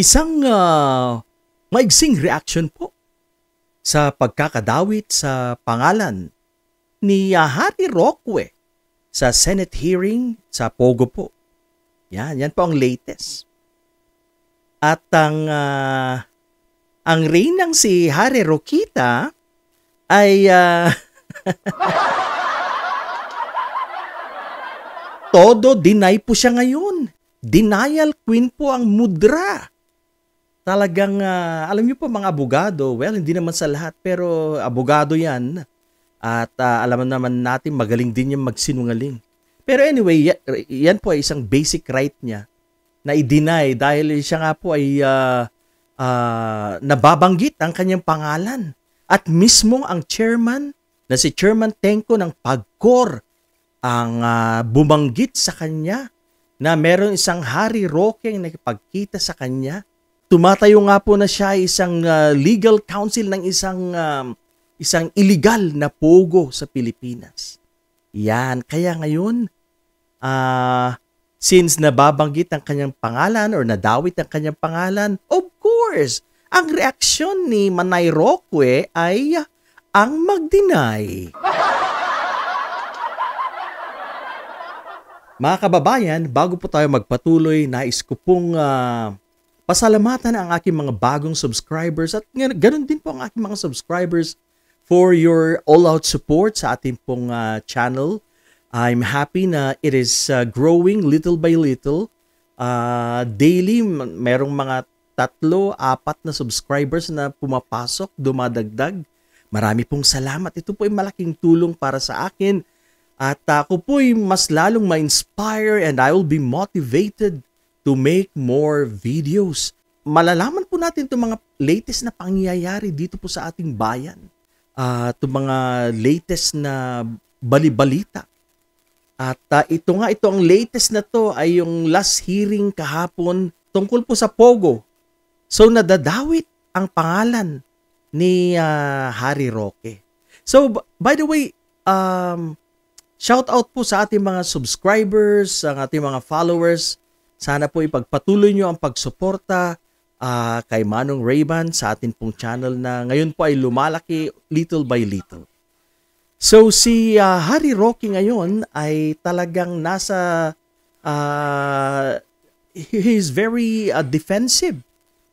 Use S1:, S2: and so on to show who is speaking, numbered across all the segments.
S1: Isang maigsing reaction po sa pagkakadawit sa pangalan ni Harry Roque sa Senate hearing sa Pogo po. Yan po ang latest. At ang reynang si Harry Roquita ay todo deny po siya ngayon. Denial queen po ang mudra. Talagang, alam niyo po mga abogado, well, hindi naman sa lahat, pero abogado yan. At alam naman natin, magaling din yung magsinungaling. Pero anyway, yan po ay isang basic right niya na i-deny dahil siya nga po ay nababanggit ang kanyang pangalan. At mismo ang chairman, na si Chairman Tenko ng PAGCOR, ang bumanggit sa kanya na meron isang Harry Roque ang nakipagkita sa kanya. Tumatayo nga po na siya isang legal counsel ng isang illegal na pogo sa Pilipinas. Yan, kaya ngayon, since nababanggit ang kanyang pangalan or nadawit ang kanyang pangalan, of course, ang reaksyon ni Manay Roque ay ang mag-deny. Mga kababayan, bago po tayo magpatuloy, nais ko pong pasalamatan ang aking mga bagong subscribers at ganun din po ang aking mga subscribers for your all-out support sa ating pong channel. I'm happy na it is growing little by little. Daily, merong mga 3-4 na subscribers na pumapasok, dumadagdag. Marami pong salamat. Ito po ay malaking tulong para sa akin. At ako po'y mas lalong ma-inspire and I will be motivated to make more videos. Malalaman po natin itong mga latest na pangyayari dito po sa ating bayan. Itong mga latest na balibalita. At ito ang latest na to ay yung last hearing kahapon tungkol po sa Pogo. So nadadawit ang pangalan ni Harry Roque. So by the way, shout out po sa ating mga subscribers, ang ating mga followers. Sana po ipagpatuloy nyo ang pagsuporta kay Manong Rayban sa ating pong channel na ngayon po ay lumalaki little by little. So si Harry Roque ngayon ay talagang nasa, he is very defensive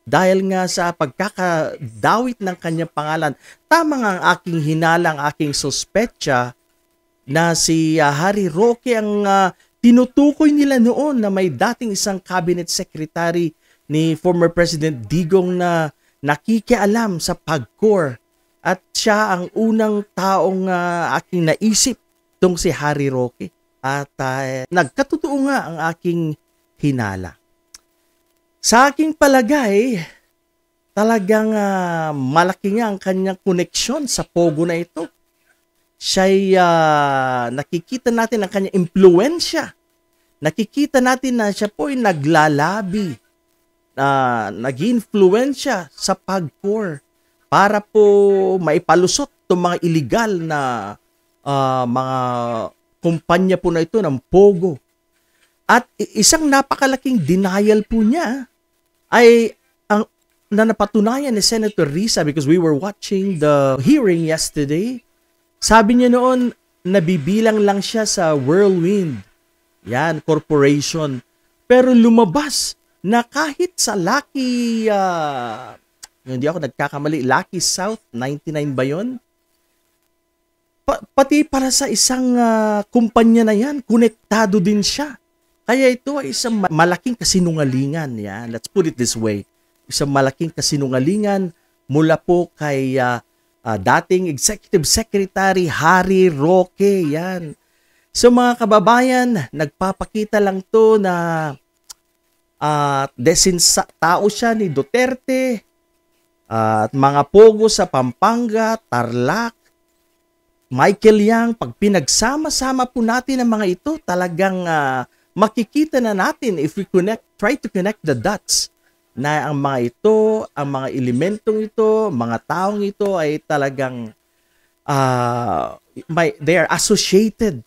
S1: dahil nga sa pagkakadawit ng kanyang pangalan. Tama nga ang aking hinala, ang aking suspetsa na si Harry Roque ang tinutukoy nila noon na may dating isang cabinet secretary ni former President Digong na nakikialam sa PAGCOR. At siya ang unang taong aking naisip tong si Harry Roque. At nagkatotoo nga ang aking hinala. Sa aking palagay, talagang malaki nga ang kanyang koneksyon sa Pogo na ito. Siya'y nakikita natin ang kanyang impluensya. Nakikita natin na siya po ay naglalabi, nag-influensya sa PAGCOR para po maipalusot itong mga illegal na mga kumpanya po na ito ng Pogo. At isang napakalaking denial po niya ay ang na napatunayan ni Senator Risa because we were watching the hearing yesterday. Sabi niya noon, nabibilang lang siya sa Whirlwind. Yan, corporation. Pero lumabas na kahit sa Lucky, hindi ako nagkakamali, Lucky South, 99 ba yun? Pati para sa isang kumpanya na yan, konektado din siya. Kaya ito ay isang malaking kasinungalingan. Yan. Let's put it this way. Isang malaking kasinungalingan mula po kay dating Executive Secretary Harry Roque. Yan. So mga kababayan, nagpapakita lang to na tao siya ni Duterte at mga Pogo sa Pampanga, Tarlac, Michael Yang. Pag pinagsama-sama po natin ang mga ito, talagang makikita na natin if we try to connect the dots na ang mga ito, ang mga elementong ito, mga taong ito ay talagang they are associated.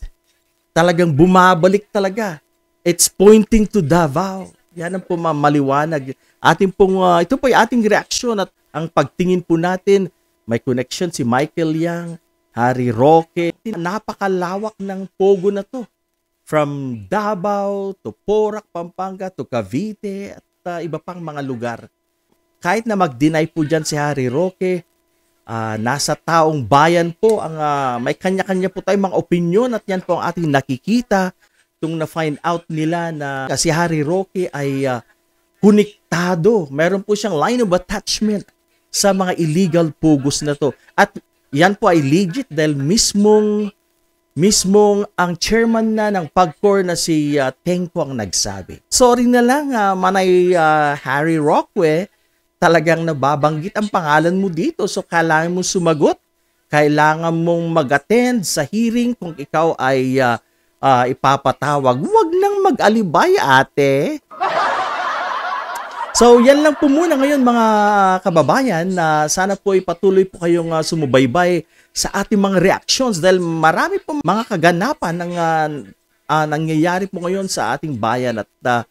S1: Talagang bumabalik talaga. It's pointing to Davao. Yan ang maliwanag. Ito po yung ating reaksyon at ang pagtingin po natin, may connection si Michael Yang, Harry Roque. Napakalawak ng pogo na to. From Davao to Porac, Pampanga to Cavite at iba pang mga lugar. Kahit na mag-deny po dyan si Harry Roque, nasa taong bayan po, may kanya-kanya po tayong mga opinion at yan po ang ating nakikita tung na-find out nila na si Harry Roque ay konektado. Meron po siyang line of attachment sa mga illegal pugos na to. At yan po ay legit dahil mismong ang chairman na ng PAGCOR na si Tengko ang nagsabi. Sorry na lang, Manay Harry Roque, talagang nababanggit ang pangalan mo dito. So kailangan mo sumagot. Kailangan mong mag-attend sa hearing kung ikaw ay ipapatawag. Huwag nang mag-alibay, ate. So, yan lang po muna ngayon mga kababayan. Sana po ipatuloy po kayong sumubaybay sa ating mga reactions dahil marami po mga kaganapan ng nangyayari po ngayon sa ating bayan. At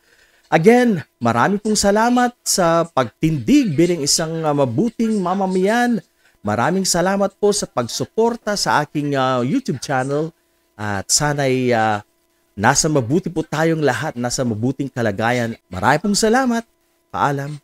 S1: again, marami pong salamat sa pagtindig bilang isang mabuting mamamayan. Maraming salamat po sa pagsuporta sa aking YouTube channel. At sana'y nasa mabuti po tayong lahat, nasa mabuting kalagayan. Marami pong salamat. Paalam.